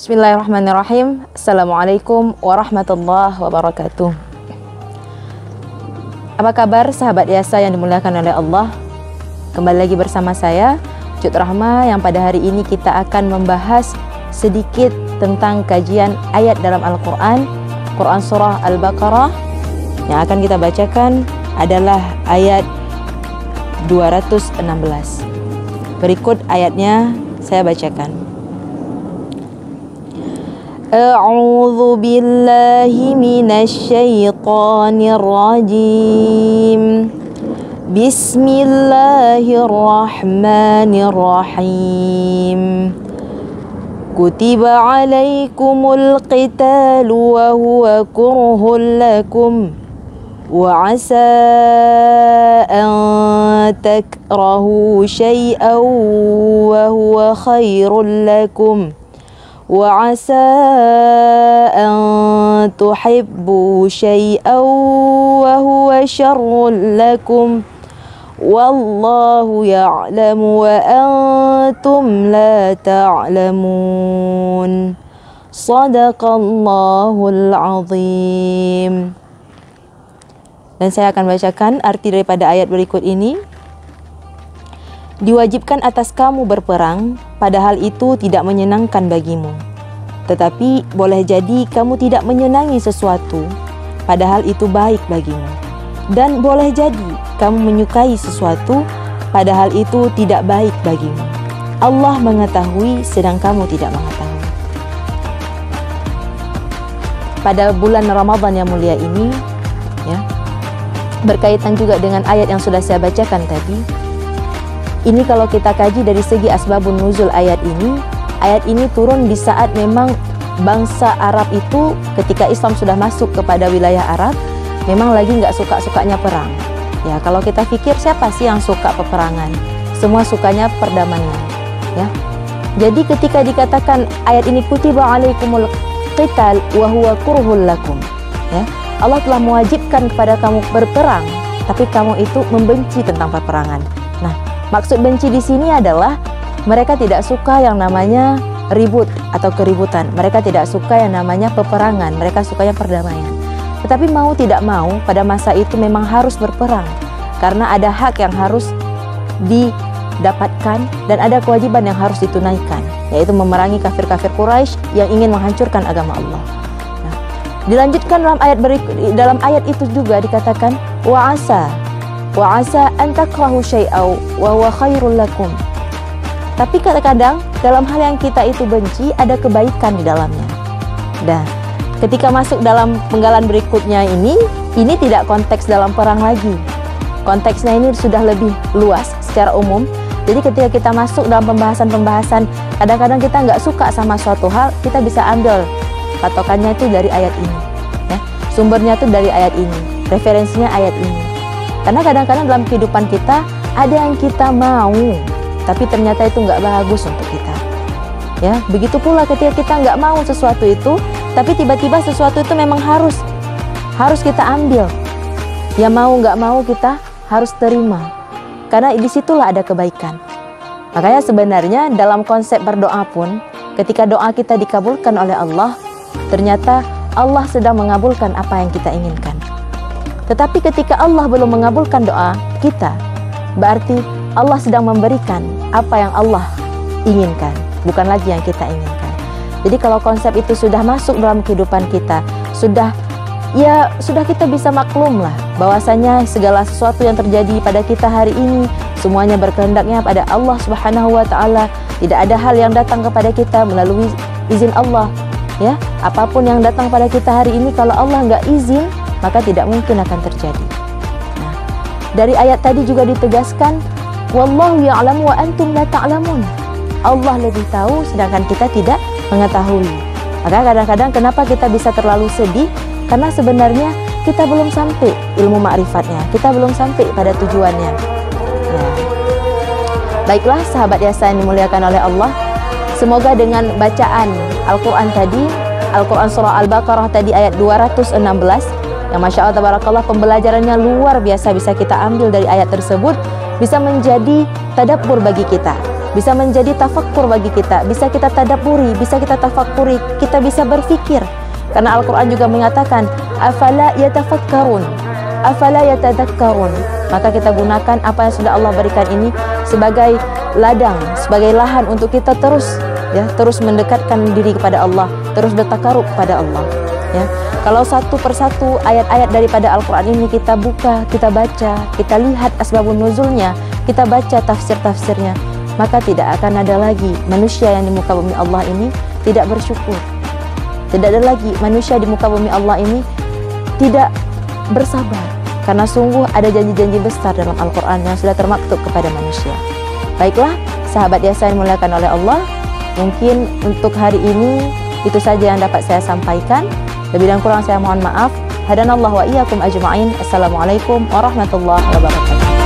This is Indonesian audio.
Bismillahirrahmanirrahim. Assalamualaikum warahmatullahi wabarakatuh. Apa kabar sahabat Yasa yang dimuliakan oleh Allah? Kembali lagi bersama saya, Cut Rahma, yang pada hari ini kita akan membahas sedikit tentang kajian ayat dalam Al-Quran, Quran Surah Al-Baqarah. Yang akan kita bacakan adalah ayat 216. Berikut ayatnya saya bacakan. A'udzu billahi minasy syaithanir rajim. Bismillahirrahmanirrahim. Kutiba 'alaikumul qitalu wa huwa kurhun lakum wa 'asa an takrahu syai'an wa huwa khairul lakum wa 'asa an tuhibbu syai'an wa huwa syarrul lakum wallahu ya'lamu wa antum la ta'lamun. Shadaqallahul azim. Dan saya akan bacakan arti daripada ayat berikut ini. Diwajibkan atas kamu berperang, padahal itu tidak menyenangkan bagimu. Tetapi boleh jadi kamu tidak menyenangi sesuatu, padahal itu baik bagimu. Dan boleh jadi kamu menyukai sesuatu, padahal itu tidak baik bagimu. Allah mengetahui sedang kamu tidak mengetahui. Pada bulan Ramadan yang mulia ini, ya, berkaitan juga dengan ayat yang sudah saya bacakan tadi. Ini kalau kita kaji dari segi asbabun nuzul ayat ini turun di saat memang bangsa Arab itu ketika Islam sudah masuk kepada wilayah Arab, memang lagi nggak suka-sukanya perang. Ya, kalau kita pikir siapa sih yang suka peperangan? Semua sukanya perdamaian. Ya, jadi ketika dikatakan ayat ini kutiba 'alaikumul qital wa huwa kurhul lakum, ya, Allah telah mewajibkan kepada kamu berperang, tapi kamu itu membenci tentang peperangan. Nah, maksud benci di sini adalah mereka tidak suka yang namanya ribut atau keributan. Mereka tidak suka yang namanya peperangan. Mereka sukanya perdamaian. Tetapi mau tidak mau pada masa itu memang harus berperang karena ada hak yang harus didapatkan dan ada kewajiban yang harus ditunaikan, yaitu memerangi kafir-kafir Quraisy yang ingin menghancurkan agama Allah. Nah, dilanjutkan dalam ayat itu juga dikatakan wa asa an takrahu syai'au wa huwa khairul lakum. Tapi kadang-kadang dalam hal yang kita itu benci ada kebaikan di dalamnya. Dan ketika masuk dalam penggalan berikutnya ini tidak konteks dalam perang lagi. Konteksnya ini sudah lebih luas secara umum. Jadi ketika kita masuk dalam pembahasan-pembahasan, kadang-kadang kita nggak suka sama suatu hal, kita bisa ambil patokannya itu dari ayat ini. Ya. Sumbernya itu dari ayat ini, referensinya ayat ini. Karena kadang-kadang dalam kehidupan kita ada yang kita mau, tapi ternyata itu nggak bagus untuk kita. Ya, begitu pula ketika kita nggak mau sesuatu itu, tapi tiba-tiba sesuatu itu memang harus kita ambil. Ya mau nggak mau kita harus terima. Karena disitulah ada kebaikan. Makanya sebenarnya dalam konsep berdoa pun, ketika doa kita dikabulkan oleh Allah, ternyata Allah sedang mengabulkan apa yang kita inginkan. Tetapi ketika Allah belum mengabulkan doa kita, berarti Allah sedang memberikan apa yang Allah inginkan, bukan lagi yang kita inginkan. Jadi kalau konsep itu sudah masuk dalam kehidupan kita, sudah kita bisa maklum lah bahwasanya segala sesuatu yang terjadi pada kita hari ini semuanya berkehendaknya pada Allah Subhanahu wa taala. Tidak ada hal yang datang kepada kita melalui izin Allah. Ya, apapun yang datang pada kita hari ini kalau Allah nggak izin, maka tidak mungkin akan terjadi. Nah, dari ayat tadi juga ditegaskan, wallahu ya'lamu wa antum la ta'lamun. Allah lebih tahu sedangkan kita tidak mengetahui. Maka kadang-kadang kenapa kita bisa terlalu sedih? Karena sebenarnya kita belum sampai ilmu ma'rifatnya, kita belum sampai pada tujuannya. Ya. Baiklah sahabat Yasa yang dimuliakan oleh Allah, semoga dengan bacaan Al-Quran tadi, Al-Quran Surah Al-Baqarah tadi ayat 216, yang Masya Allah Tabarakallah pembelajarannya luar biasa bisa kita ambil dari ayat tersebut, bisa menjadi tadabbur bagi kita. bisa menjadi tafakkur bagi kita, bisa kita tadabburi, bisa kita tafakuri, kita bisa berfikir. Karena Al-Quran juga mengatakan, afala yatafakkarun, afala yatadakkarun. Maka kita gunakan apa yang sudah Allah berikan ini sebagai ladang, sebagai lahan untuk kita terus mendekatkan diri kepada Allah, terus bertakarub kepada Allah. Ya, kalau satu persatu ayat-ayat daripada Al-Quran ini kita buka, kita baca, kita lihat asbabun nuzulnya, kita baca tafsir-tafsirnya, maka tidak akan ada lagi manusia yang di muka bumi Allah ini tidak bersyukur. Tidak ada lagi manusia di muka bumi Allah ini tidak bersabar, karena sungguh ada janji-janji besar dalam Al-Quran yang sudah termaktub kepada manusia. Baiklah, sahabat Yasa yang dimuliakan oleh Allah, mungkin untuk hari ini itu saja yang dapat saya sampaikan. Lebih dan kurang saya mohon maaf. Hadanallahu wa iyyakum ajma'in. Assalamualaikum warahmatullahi wabarakatuh.